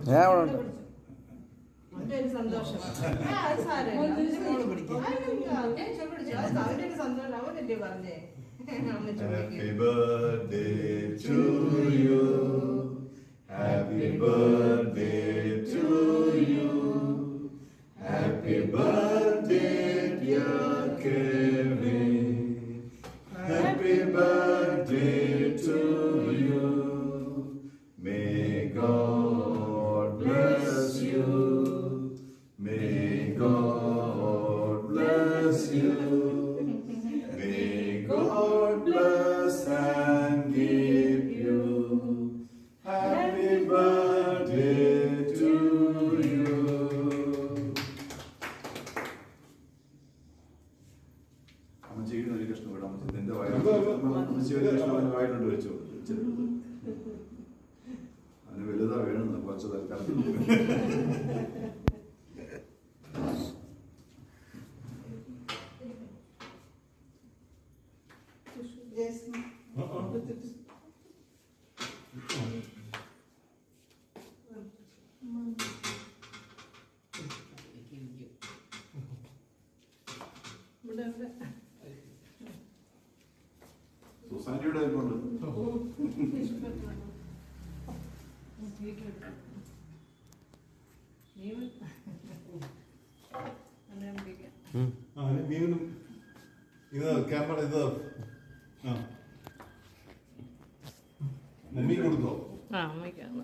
ഞാൻ അവിടെ ഉണ്ട്. സന്തോഷം അവനല്ലേ പറഞ്ഞേ. Happy birthday to you. Happy birthday to you. Happy birthday dear Kevin. Happy birthday to you. May God bless you. May God bless you. May God bless and keep you. Happy birthday to you. അമ്മച്ചിക്ക് ഒരു കഷ്ണം അമ്മച്ചി നിന്റെ അമ്മച്ചി ഒരു കഷ്ണം വായിലോട്ട് വെച്ചു. അതിന് വലുതാ വേണമെന്ന് കുറച്ച് തൽക്കാലം. സൊസൈറ്റിയുടെ ഉണ്ട്. ഇത് ക്യാമറ ഇത് മമ്മി കൊടുത്തോ? ആ അമ്മയ്ക്കാണ്.